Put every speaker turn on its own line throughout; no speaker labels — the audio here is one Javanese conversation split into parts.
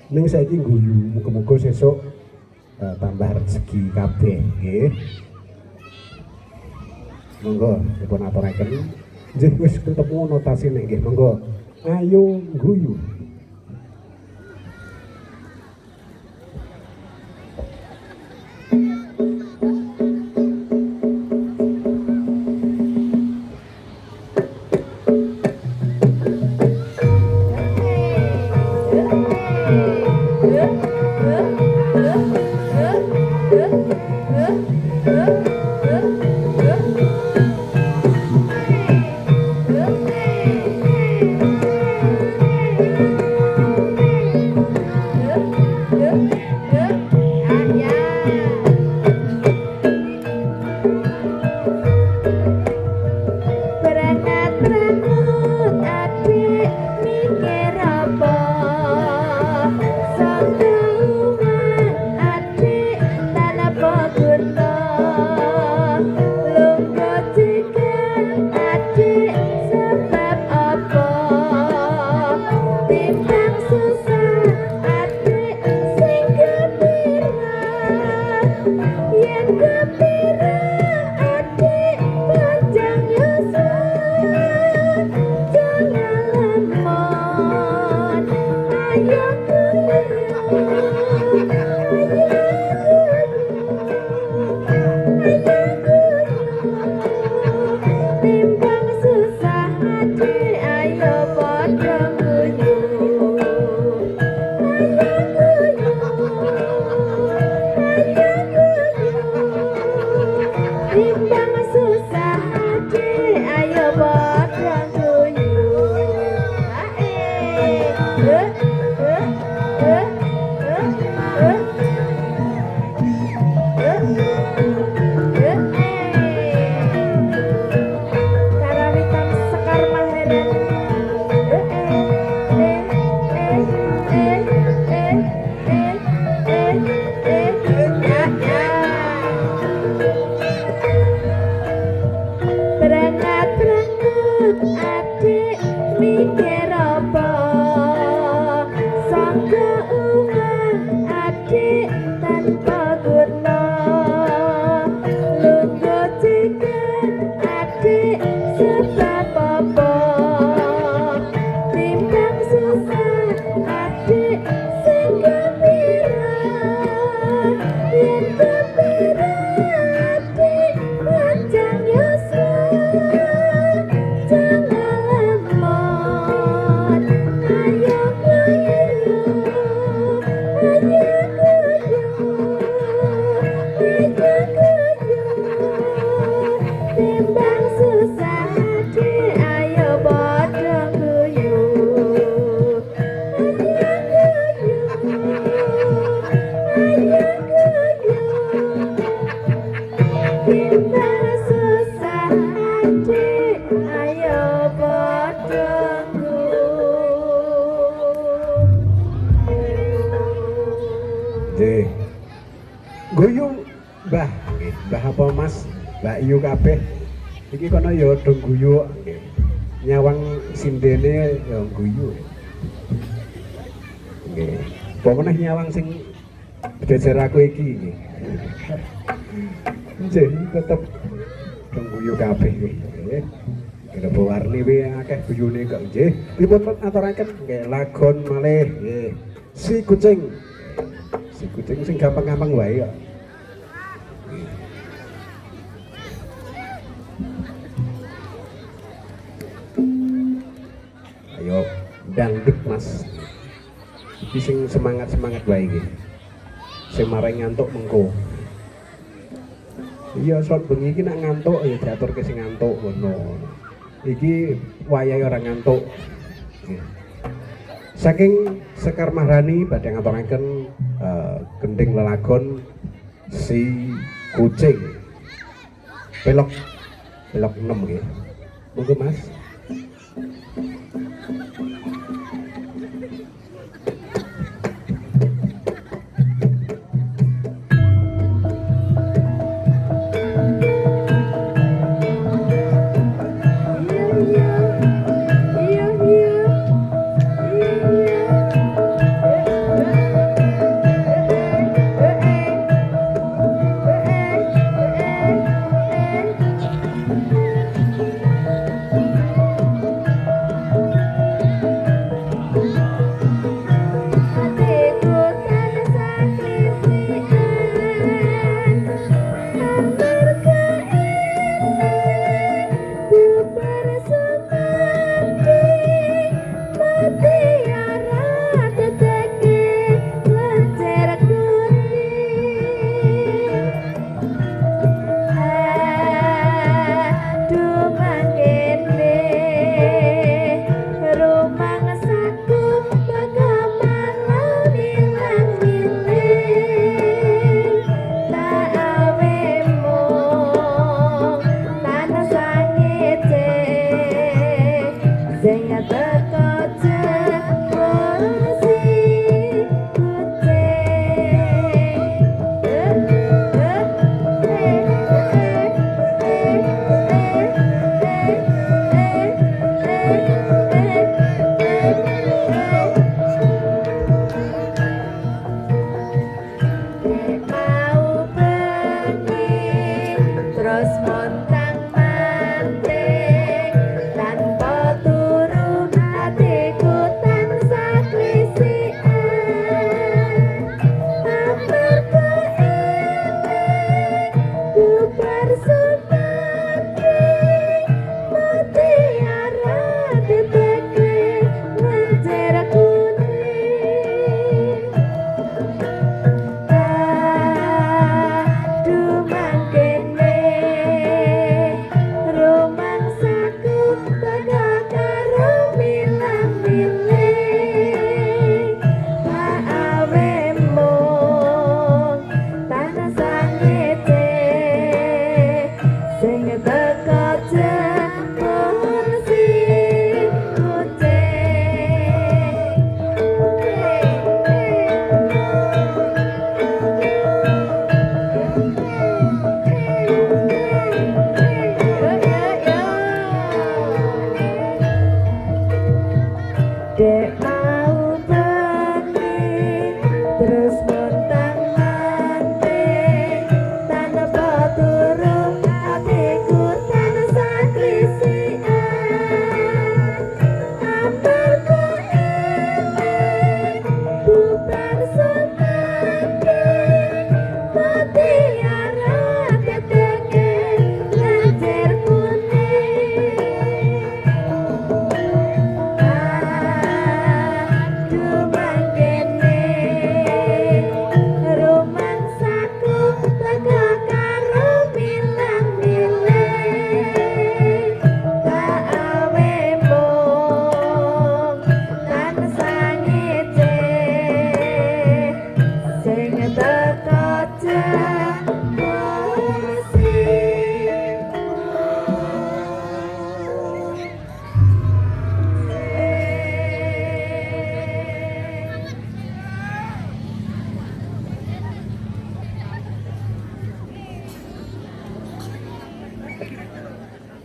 Ning saiki guyu, muga-muga sesuk tambah rezeki kabeh nggih. Monggo dipun aturaken. Nggih wis ketemu notasine nggih, monggo. Ayo guyu. Guyu Mbah, Mbah apa Mas, Mbak Yu kabeh. Iki kono ya do guyu nggih. Nyawang sindene ya guyu. Nggih. Pokoknya nyawang sing bejejer aku iki nggih. Nggih, tetep do guyu kabeh nggih. Kira pewarni wae akeh guyune kok nggih. Dipun aturaken nggih lagon malih nggih. Si kucing. Si kucing sing gampang-gampang wae kok. Ayo dangdut Mas. Iki sing semangat-semangat wae iki. Sing mareng ngantuk mengko. Iya sok bengi iki nek ngantuk ya diaturke sing ngantuk ngono. Iki wayahe ora ngantuk. Saking Sekar Maharani badhe ngaturaken gending lelagon si kucing. Belok 6 nggih. Monggo Mas.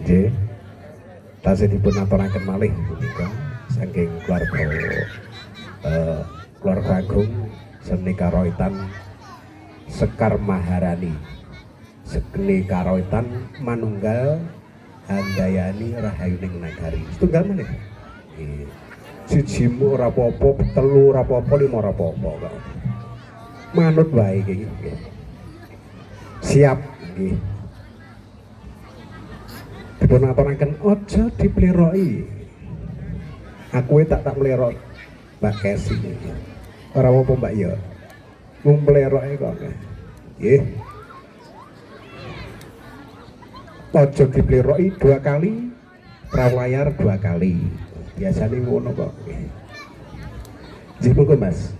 Nggih. Tasih dipun aturaken malih punika saking keluarga Agung Seni Karoitan Sekar Maharani. Seni Karoitan manunggal handayani rahayuning nagari. Setunggal malih. Nggih. Siji ora apa-apa, telu ora apa-apa, lima ora apa-apa kok. Manut wae iki nggih. Siap nggih. Dipun aturaken aja dipleroki. Aku tak mlerok Mbak Kesi. Ora apa-apa Mbak ya. Mung mleroke kok. Nggih. Aja dipleroki 2 kali, prawayar 2 kali. Biasane ngono kok. Nggih. Monggo Mas.